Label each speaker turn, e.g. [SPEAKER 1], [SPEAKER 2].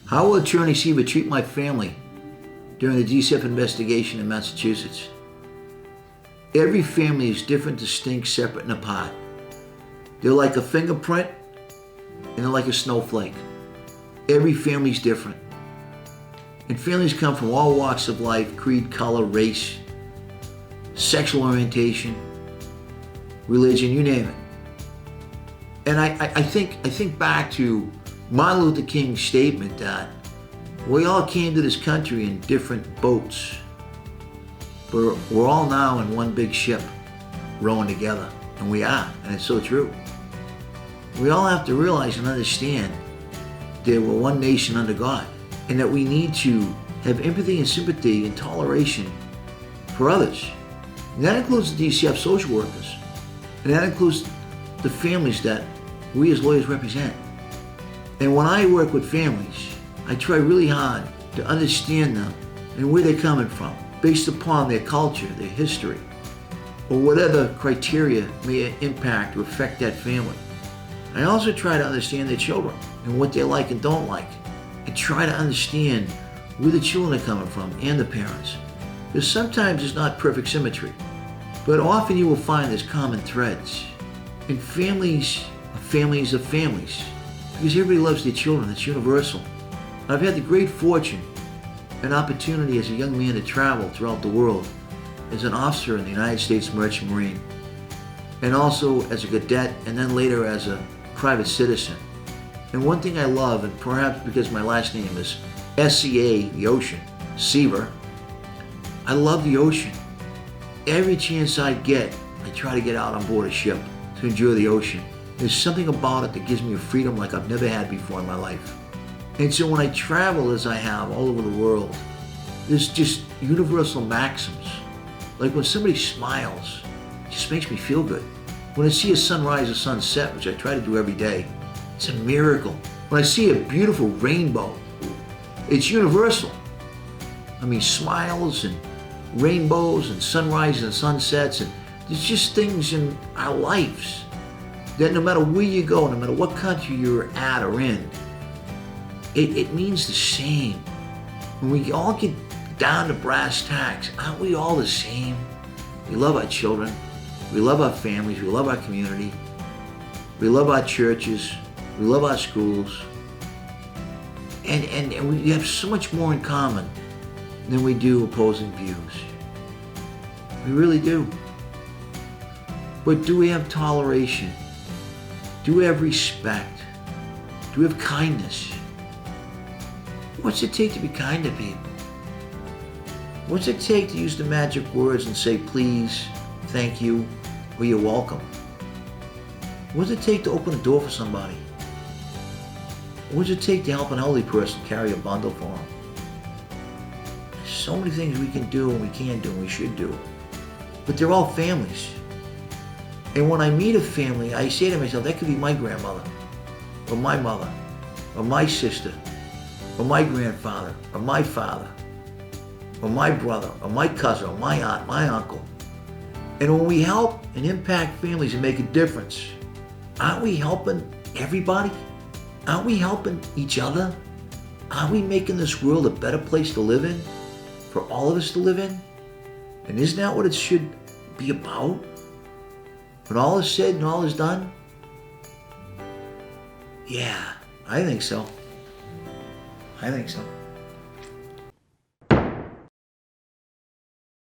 [SPEAKER 1] How will Attorney Seaver treat my family during the DCF investigation in Massachusetts? Every family is different, distinct, separate, and apart. They're like a fingerprint and they're like a snowflake. Every family's different. And families come from all walks of life, creed, color, race, sexual orientation, religion, you name it. And I think back to Martin Luther King's statement that we all came to this country in different boats, but we're all now in one big ship rowing together, and we are, and it's so true. We all have to realize and understand that we're one nation under God, and that we need to have empathy and sympathy and toleration for others. And that includes the DCF social workers, and that includes the families that we as lawyers represent. And when I work with families, I try really hard to understand them and where they're coming from, based upon their culture, their history, or whatever criteria may impact or affect that family. I also try to understand their children and what they like and don't like, and try to understand where the children are coming from and the parents. Because sometimes it's not perfect symmetry, but often you will find there's common threads. And families are families of families, because everybody loves their children. It's universal. I've had the great fortune and opportunity as a young man to travel throughout the world as an officer in the United States Merchant Marine, and also as a cadet, and then later as a private citizen. And one thing I love, and perhaps because my last name is SCA, the ocean, Seaver, I love the ocean. Every chance I get, I try to get out on board a ship to enjoy the ocean. There's something about it that gives me a freedom like I've never had before in my life. And so when I travel, as I have all over the world, there's just universal maxims. Like when somebody smiles, it just makes me feel good. When I see a sunrise or sunset, which I try to do every day, it's a miracle. When I see a beautiful rainbow, it's universal. I mean, smiles and rainbows and sunrises and sunsets, and there's just things in our lives that no matter where you go, no matter what country you're at or in, it means the same. When we all get down to brass tacks, aren't we all the same? We love our children, we love our families, we love our community, we love our churches, we love our schools, and we have so much more in common than we do opposing views. We really do. But do we have toleration? Do we have respect? Do we have kindness? What's it take to be kind to people? What's it take to use the magic words and say please, thank you, or you're welcome? What does it take to open a door for somebody? What does it take to help an elderly person carry a bundle for them? There's so many things we can do and we can do and we should do. But they're all families. And when I meet a family, I say to myself, that could be my grandmother, or my mother, or my sister, or my grandfather, or my father, or my brother, or my cousin, or my aunt, my uncle. And when we help and impact families and make a difference, aren't we helping everybody? Aren't we helping each other? Aren't we making this world a better place to live in, for all of us to live in? And isn't that what it should be about? When all is said and all is done? Yeah, I think so. I think so.